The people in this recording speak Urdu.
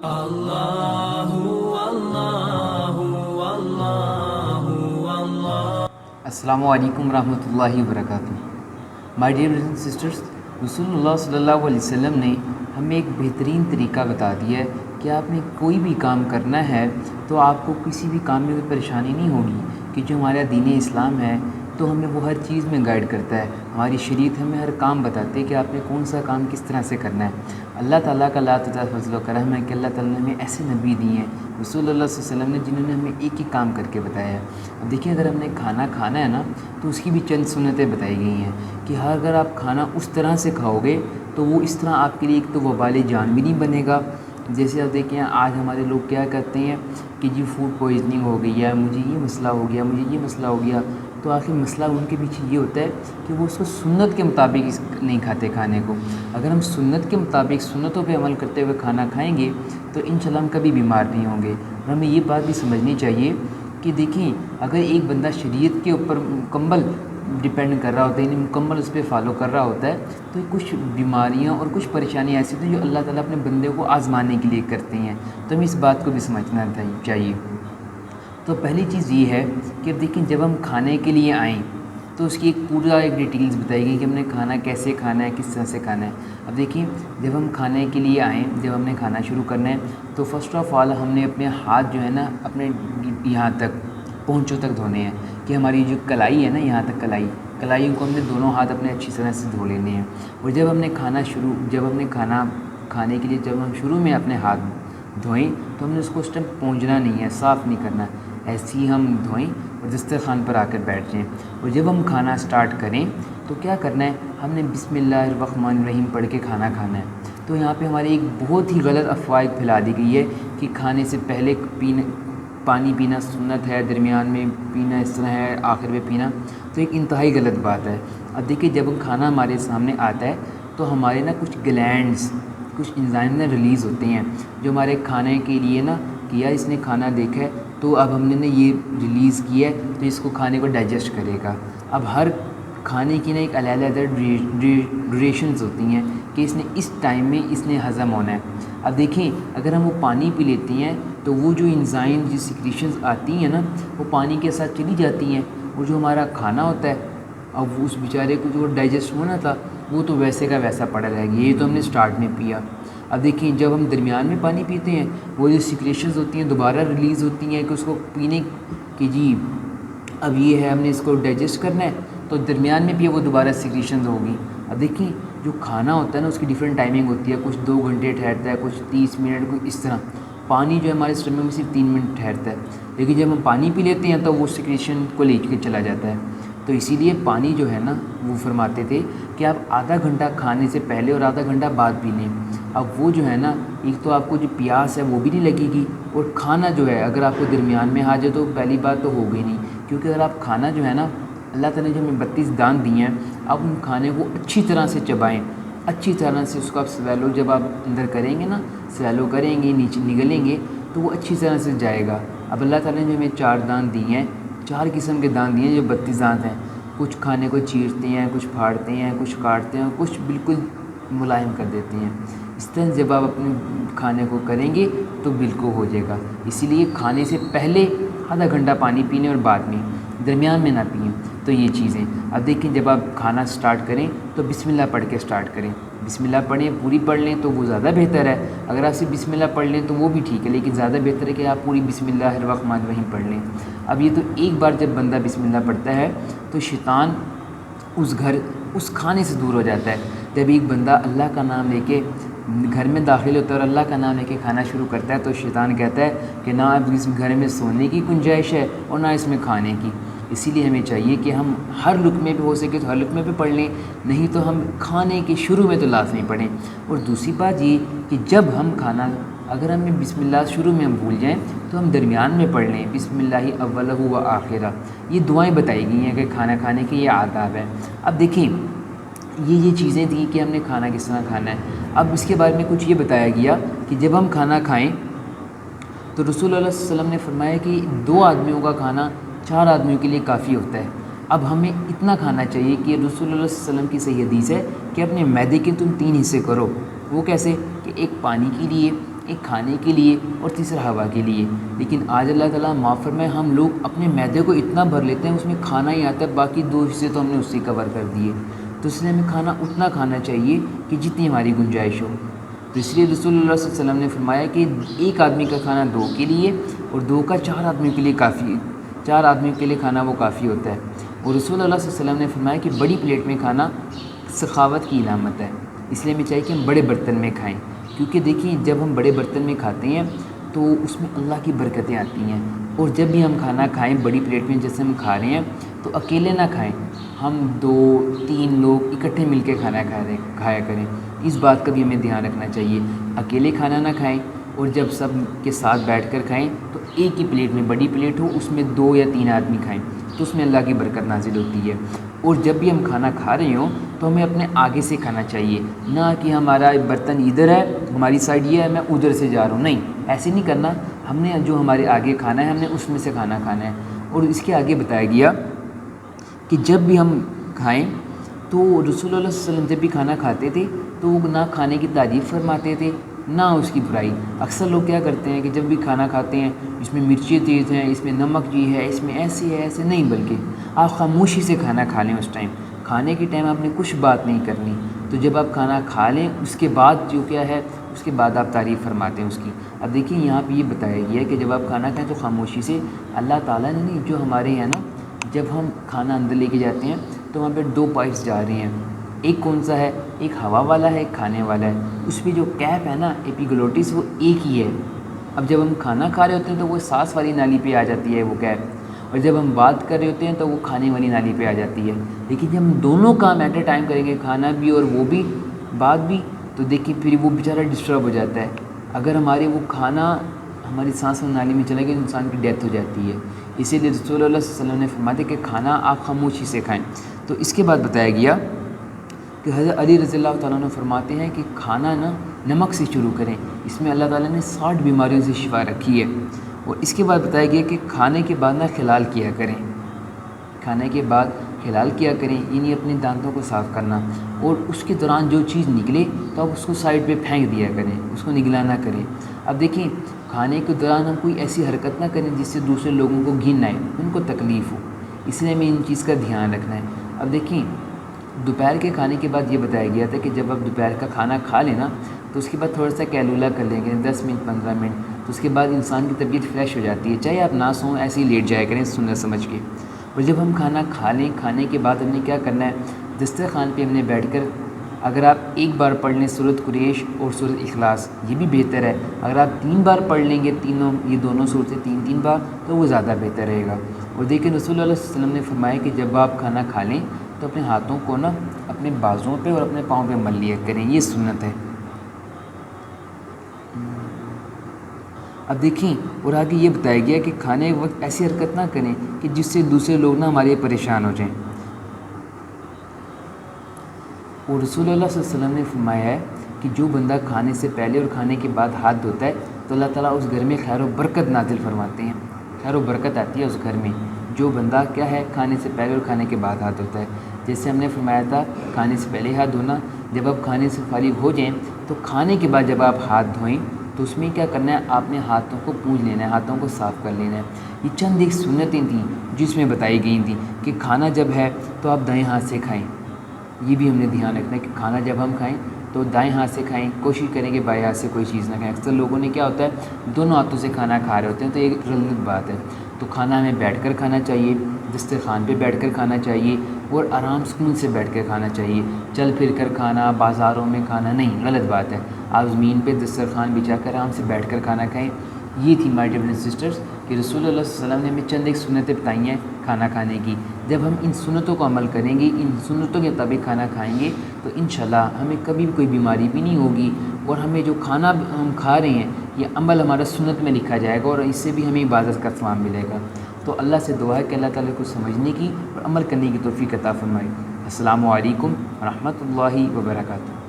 اللہ اللہ اللہ اللہ۔ السلام علیکم ورحمۃ اللہ وبرکاتہ۔ My dear brothers and sisters, رسول اللہ صلی اللہ علیہ وسلم نے ہمیں ایک بہترین طریقہ بتا دیا ہے کہ آپ نے کوئی بھی کام کرنا ہے تو آپ کو کسی بھی کام میں کوئی پریشانی نہیں ہوگی، کہ جو ہمارا دین اسلام ہے تو ہمیں وہ ہر چیز میں گائیڈ کرتا ہے۔ ہماری شریعت ہمیں ہر کام بتاتے ہے کہ آپ نے کون سا کام کس طرح سے کرنا ہے۔ اللہ تعالیٰ کا لا تعالیٰ فضل و کرم ہے کہ اللہ تعالیٰ نے ہمیں ایسے نبی دیے ہیں رسول اللہ صلی اللہ علیہ وسلم نے، جنہوں نے ہمیں ایک ہی کام کر کے بتایا ہے۔ اب دیکھیں، اگر ہم نے کھانا کھانا ہے نا تو اس کی بھی چند سنتیں بتائی گئی ہیں کہ اگر آپ کھانا اس طرح سے کھاؤ گے تو وہ اس طرح آپ کے لیے ایک تو وبال جان بھی نہیں بنے گا۔ جیسے آپ دیکھیں آج ہمارے لوگ کیا کرتے ہیں کہ جی فوڈ پوائزننگ ہو گئی ہے، مجھے یہ مسئلہ ہو گیا، مجھے یہ مسئلہ ہو گیا، تو آخر مسئلہ ان کے پیچھے یہ ہوتا ہے کہ وہ اس کو سنت کے مطابق نہیں کھاتے کھانے کو۔ اگر ہم سنت کے مطابق سنتوں پہ عمل کرتے ہوئے کھانا کھائیں گے تو انشاءاللہ ہم کبھی بیمار نہیں ہوں گے۔ اور ہمیں یہ بات بھی سمجھنی چاہیے کہ دیکھیں، اگر ایک بندہ شریعت کے اوپر مکمل ڈپینڈ کر رہا ہوتا ہے، یعنی مکمل اس پہ فالو کر رہا ہوتا ہے، تو کچھ بیماریاں اور کچھ پریشانیاں ایسی ہوتی ہیں جو اللہ تعالیٰ اپنے بندے کو آزمانے کے لیے کرتے ہیں، تو ہمیں اس بات کو بھی سمجھنا چاہیے۔ تو پہلی چیز یہ ہے کہ دیکھیں، جب ہم کھانے کے لیے آئیں تو اس کی ایک ڈیٹیلز بتائی گئی کہ ہم نے کھانا کیسے کھانا ہے، کس طرح سے کھانا ہے۔ اب دیکھیں، جب ہم کھانے کے لیے آئیں، جب ہم نے کھانا شروع کرنا ہے تو فرسٹ آف آل ہم نے اپنے ہاتھ جو ہے نا اپنے یہاں تک پہنچوں تک دھونے ہیں، کہ ہماری جو کلائی ہے نا، یہاں تک کلائیوں کو ہم نے دونوں ہاتھ اپنے اچھی طرح سے دھو لینے ہیں۔ اور جب ہم نے کھانا کھانے کے لیے جب ہم شروع میں اپنے ہاتھ دھوئیں تو ہم نے اس کو اس ٹائم پونجنا نہیں ہے، صاف نہیں کرنا، ایسے ہی ہم دھوئیں اور دسترخوان پر آ کر بیٹھ جائیں۔ اور جب ہم کھانا سٹارٹ کریں تو کیا کرنا ہے، ہم نے بسم اللہ الرحمن الرحیم پڑھ کے کھانا کھانا ہے۔ تو یہاں پہ ہماری ایک بہت ہی غلط افواہ پھیلا دی گئی ہے کہ کھانے سے پہلے پانی پینا سنت ہے، درمیان میں پینا اس طرح ہے، آخر میں پینا، تو ایک انتہائی غلط بات ہے۔ اب دیکھیں، جب کھانا ہمارے سامنے آتا ہے تو ہمارے نا کچھ گلینڈز، کچھ انزائم نا ریلیز ہوتے ہیں جو ہمارے کھانے کے لیے نا کیا، اس نے کھانا دیکھا ہے تو اب ہم نے نا یہ ریلیز کیا ہے تو اس کو کھانے کو ڈائجسٹ کرے گا۔ اب ہر کھانے کی نا ایک علیحدہ ڈیوریشنز ہوتی ہیں کہ اس نے اس ٹائم میں اس نے ہضم ہونا ہے۔ اب دیکھیں، اگر ہم وہ پانی پی لیتے ہیں تو وہ جو انزائم جو سیکریشنز آتی ہیں نا وہ پانی کے ساتھ چلی جاتی ہیں، اور جو ہمارا کھانا ہوتا ہے اب اس بیچارے کو جو ڈائجسٹ ہونا تھا وہ تو ویسے کا ویسا پڑا رہ گیا، یہ تو ہم نے سٹارٹ میں پیا۔ اب دیکھیں، جب ہم درمیان میں پانی پیتے ہیں وہ جو سیکریشنز ہوتی ہیں دوبارہ ریلیز ہوتی ہیں کہ اس کو پینے کی، جی اب یہ ہے ہم نے اس کو ڈائجسٹ کرنا ہے، تو درمیان میں بھی وہ دوبارہ سیکریشنز ہوگی۔ اب دیکھیں، جو کھانا ہوتا ہے نا اس کی ڈیفرنٹ ٹائمنگ ہوتی ہے، کچھ 2 گھنٹے ٹھہرتا ہے، کچھ 30 منٹ، کچھ اس طرح۔ پانی جو ہے ہمارے اسٹمک میں صرف 3 منٹ ٹھہرتا ہے، لیکن جب ہم پانی پی لیتے ہیں تو وہ سیکریشن کو لے کے چلا جاتا ہے۔ تو اسی لیے پانی جو ہے نا وہ فرماتے تھے کہ آپ آدھا گھنٹہ کھانے سے پہلے اور آدھا گھنٹہ بعد پی لیں۔ اب وہ جو ہے نا ایک تو آپ کو جو پیاس ہے وہ بھی نہیں لگے گی، اور کھانا جو ہے اگر آپ کو درمیان میں آ جائے تو پہلی بات تو ہو گئی نہیں، کیونکہ اگر آپ کھانا جو ہے نا اللہ تعالیٰ نے جو ہمیں 32 دانت دیے ہیں، آپ ان کھانے کو اچھی طرح سے چبائیں، اچھی طرح سے اس کو آپ سویلو جب آپ اندر کریں گے نا، سویلو کریں گے، نیچے نگلیں گے تو وہ اچھی طرح سے جائے گا۔ اب اللہ تعالیٰ نے جو ہمیں 4 دانت دیے ہیں، 4 قسم کے دانت دیے ہیں جو 32 دانت ہیں، کچھ کھانے کو چیرتے ہیں، کچھ پھاڑتے ہیں، کچھ کاٹتے ہیں، اور کچھ بالکل ملائم کر دیتے ہیں۔ اس طرح جب آپ اپنے کھانے کو کریں گے تو بالکل ہو جائے گا۔ اسی لیے کھانے سے پہلے آدھا گھنٹہ پانی پینے اور بعد میں، درمیان میں نہ پئیں۔ تو یہ چیزیں اب دیکھیں، جب آپ کھانا سٹارٹ کریں تو بسم اللہ پڑھ کے سٹارٹ کریں، بسم اللہ پڑھیں، پوری پڑھ لیں تو وہ زیادہ بہتر ہے۔ اگر آپ صرف بسم اللہ پڑھ لیں تو وہ بھی ٹھیک ہے، لیکن زیادہ بہتر ہے کہ آپ پوری بسم اللہ الرحمن الرحیم پڑھ لیں۔ اب یہ تو ایک بار جب بندہ بسم اللہ پڑھتا ہے تو شیطان اس کھانے سے دور ہو جاتا ہے۔ جب ایک بندہ اللہ کا نام لے کے گھر میں داخل ہوتا ہے اور اللہ کا نام لے کے کھانا شروع کرتا ہے تو شیطان کہتا ہے کہ نہ اب اس گھر میں سونے کی گنجائش ہے اور نہ اس میں کھانے کی۔ اسی لیے ہمیں چاہیے کہ ہم ہر لقمے پہ ہو سکے تو ہر لقمے پہ پڑھ لیں، نہیں تو ہم کھانے کے شروع میں تو لازمی پڑھیں۔ اور دوسری بات یہ کہ جب ہم کھانا، اگر ہمیں بسم اللہ شروع میں ہم بھول جائیں تو ہم درمیان میں پڑھ لیں، بسم اللہ اولہ و آخرہ۔ یہ دعائیں بتائی گئی ہیں کہ کھانا کھانے کے یہ آداب ہیں۔ اب دیکھیں، یہ چیزیں تھیں کہ ہم نے کھانا کس طرح کھانا ہے۔ اب اس کے بارے میں کچھ یہ بتایا گیا کہ جب ہم کھانا کھائیں تو رسول اللہ صلی اللہ علیہ وسلم نے فرمایا کہ 2 آدمیوں کا کھانا 4 آدمیوں کے لیے کافی ہوتا ہے۔ اب ہمیں اتنا کھانا چاہیے کہ رسول اللہ صلی اللہ علیہ وسلم کی صحیح حدیث ہے کہ اپنے معدے کے تم 3 حصے کرو۔ وہ کیسے؟ کہ ایک پانی کے لیے، ایک کھانے کے لیے اور تیسرا ہوا کے لیے۔ لیکن آج اللہ تعالیٰ معاف فرمائے ہم لوگ اپنے معدے کو اتنا بھر لیتے ہیں اس میں کھانا ہی آتا ہے، باقی 2 حصے تو ہم نے اس سے کور کر دیے۔ تو اس لیے ہمیں کھانا اتنا کھانا چاہیے کہ جتنی ہماری گنجائش ہو۔ تو اس لیے رسول اللہ صلی اللہ علیہ وسلم نے فرمایا کہ ایک آدمی کا کھانا 2 کے لیے اور 2 کا 4 آدمیوں کے لیے کافی، 4 آدمیوں کے لیے کھانا وہ کافی ہوتا ہے۔ اور رسول اللہ صلی اللہ علیہ وسلم نے فرمایا کہ بڑی پلیٹ میں کھانا سخاوت کی علامت ہے، اس لیے ہمیں چاہیے کہ ہم بڑے برتن میں کھائیں، کیونکہ دیکھیں جب ہم بڑے برتن میں کھاتے ہیں تو اس میں اللہ کی برکتیں آتی ہیں۔ اور جب بھی ہم کھانا کھائیں بڑی پلیٹ میں جیسے ہم کھا رہے ہیں تو اکیلے نہ کھائیں، ہم 2-3 لوگ اکٹھے مل کے کھانا کھایا کریں۔ اس بات کا بھی ہمیں دھیان رکھنا چاہیے، اکیلے کھانا نہ کھائیں، اور جب سب کے ساتھ بیٹھ کر کھائیں تو ایک ہی پلیٹ میں، بڑی پلیٹ ہو اس میں 2 یا 3 آدمی کھائیں تو اس میں اللہ کی برکت نازل ہوتی ہے۔ اور جب بھی ہم کھانا کھا رہے ہوں تو ہمیں اپنے آگے سے کھانا چاہیے، نہ کہ ہمارا برتن ادھر ہے، ہماری سائڈ یہ ہے، میں ادھر سے جا رہا ہوں، نہیں، ایسے نہیں کرنا۔ ہم نے جو ہمارے آگے کھانا ہے ہم نے اس میں سے کھانا کھانا ہے۔ اور اس کے آگے بتایا گیا کہ جب بھی ہم کھائیں تو رسول اللہ صلی اللہ علیہ وسلم جب بھی کھانا کھاتے تھے تو وہ نہ کھانے کی تعریف فرماتے تھے نہ اس کی برائی۔ اکثر لوگ کیا کرتے ہیں کہ جب بھی کھانا کھاتے ہیں اس میں مرچی تیز ہیں، اس میں نمک جی ہے، اس میں ایسے ہے، ایسے نہیں، بلکہ آپ خاموشی سے کھانا کھا لیں۔ اس ٹائم کھانے کے ٹائم آپ نے کچھ بات نہیں کرنی، تو جب آپ کھانا کھا لیں اس کے بعد جو کیا ہے اس کے بعد آپ تعریف فرماتے ہیں اس کی۔ اب دیکھیں یہاں پہ یہ بتایا گیا ہے کہ جب آپ کھانا کھائیں تو خاموشی سے، اللہ تعالیٰ نے نہیں، جو ہمارے ہیں نا، جب ہم کھانا اندر لے کے جاتے ہیں تو وہاں پہ 2 پائپس جا رہی ہیں، ایک کون سا ہے، ایک ہوا والا ہے، ایک کھانے والا ہے، اس پہ جو کیپ ہے نا ایپیگلوٹس وہ ایک ہی ہے۔ اب جب ہم کھانا کھا رہے ہوتے ہیں تو وہ سانس والی نالی پہ آ جاتی ہے وہ کیپ، اور جب ہم بات کر رہے ہوتے ہیں تو وہ کھانے والی نالی پہ آ جاتی ہے۔ لیکن جب ہم دونوں کام ایٹ اے ٹائم کریں گے، کھانا بھی اور وہ بھی، بات بھی، تو دیکھیں پھر وہ بیچارہ ڈسٹرب ہو جاتا ہے۔ اگر ہمارے وہ کھانا ہماری سانس والی نالی میں چلے گئے تو انسان کی ڈیتھ ہو جاتی ہے۔ اسی لیے رسول اللہ صلی اللہ علیہ وسلم نے فرمایا کہ کھانا آپ خاموشی سے کھائیں۔ تو اس کے بعد بتایا گیا کہ حضرت علی رضی اللہ تعالیٰ عنہ فرماتے ہیں کہ کھانا نا نمک سے شروع کریں، اس میں اللہ تعالیٰ نے 60 بیماریوں سے شفا رکھی ہے۔ اور اس کے بعد بتایا گیا کہ کھانے کے بعد نہ خلال کیا کریں، کھانے کے بعد خلال کیا کریں، یعنی اپنے دانتوں کو صاف کرنا، اور اس کے دوران جو چیز نکلے تو آپ اس کو سائڈ پہ پھینک دیا کریں، اس کو نگلا نہ کریں۔ اب دیکھیں کھانے کے دوران ہم کوئی ایسی حرکت نہ کریں جس سے دوسرے لوگوں کو گھن آئے، ان کو تکلیف ہو، اس لیے ہمیں ان چیز کا دھیان رکھنا ہے۔ اب دیکھیں دوپہر کے کھانے کے بعد یہ بتایا گیا تھا کہ جب آپ دوپہر کا کھانا کھا لینا تو اس کے بعد تھوڑا سا کیلولا کر لیں گے، 10 منٹ 15 منٹ، تو اس کے بعد انسان کی طبیعت فریش ہو جاتی ہے، چاہے آپ نہ سوئیں ایسے ہی لیٹ جایا کریں سنت سمجھ کے۔ اور جب ہم کھانا کھا لیں، کھانے کے بعد ہم نے کیا کرنا ہے، دسترخوان پہ ہم نے بیٹھ کر اگر آپ ایک بار پڑھ لیں سورۃ قریش اور سورۃ اخلاص یہ بھی بہتر ہے، اگر آپ 3 بار پڑھ لیں گے تینوں، یہ دونوں صورتیں 3 بار، تو وہ زیادہ بہتر رہے گا۔ اور دیکھیں رسول اللہ صلی اللہ علیہ وسلم نے فرمایا کہ جب آپ کھانا کھا لیں تو اپنے ہاتھوں کو نا اپنے بازوؤں پہ اور اپنے پاؤں پہ مل لیا کریں، یہ سنت ہے۔ اب دیکھیں اور آگے یہ بتایا گیا کہ کھانے کے وقت ایسی حرکت نہ کریں کہ جس سے دوسرے لوگ نا ہمارے پریشان ہو جائیں۔ اور رسول اللہ صلی اللہ علیہ وسلم نے فرمایا ہے کہ جو بندہ کھانے سے پہلے اور کھانے کے بعد ہاتھ دھوتا ہے تو اللہ تعالیٰ اس گھر میں خیر و برکت نازل فرماتے ہیں، خیر و برکت آتی ہے اس گھر میں۔ جو بندہ کیا ہے کھانے سے پہلے اور کھانے کے بعد ہاتھ دھوتا ہے، جیسے ہم نے فرمایا تھا کھانے سے پہلے ہاتھ دھونا، جب آپ کھانے سے فارغ ہو جائیں تو کھانے کے بعد جب آپ ہاتھ دھوئیں تو اس میں کیا کرنا ہے، آپ نے ہاتھوں کو پونجھ لینا ہے، ہاتھوں کو صاف کر لینا ہے۔ یہ چند ایک سنتیں تھیں جس میں بتائی گئی تھیں کہ کھانا جب ہے تو آپ دائیں ہاتھ سے کھائیں، یہ بھی ہم نے دھیان رکھنا ہے کہ کھانا جب ہم کھائیں تو دائیں ہاتھ سے کھائیں، کوشش کریں کہ بائیں ہاتھ سے کوئی چیز نہ کھائیں۔ اکثر لوگوں نے کیا ہوتا ہے دونوں ہاتھوں سے کھانا کھا رہے ہوتے ہیں تو یہ غلط بات ہے۔ تو کھانا ہمیں بیٹھ کر کھانا چاہیے، دسترخوان پہ بیٹھ کر کھانا چاہیے اور آرام سکون سے بیٹھ کر کھانا چاہیے، چل پھر کر کھانا، بازاروں میں کھانا نہیں، غلط بات ہے۔ آپ زمین پہ دسترخوان بچھا کر آرام سے بیٹھ کر کھانا کھائیں۔ یہ تھی my dear brothers and sisters کہ رسول اللہ صلی اللہ علیہ وسلم نے ہمیں چند ایک سنتیں بتائی ہیں کھانا کھانے کی۔ جب ہم ان سنتوں کو عمل کریں گے، ان سنتوں کے مطابق کھانا کھائیں گے تو انشاءاللہ ہمیں کبھی بھی کوئی بیماری بھی نہیں ہوگی، اور ہمیں جو کھانا ہم کھا رہے ہیں یہ عمل ہمارا سنت میں لکھا جائے گا اور اس سے بھی ہمیں عبادت کا ثواب ملے گا۔ تو اللہ سے دعا ہے کہ اللہ تعالیٰ کو سمجھنے کی اور عمل کرنے کی توفیق عطا فرمائے۔ السلام علیکم ورحمۃ اللہ وبرکاتہ۔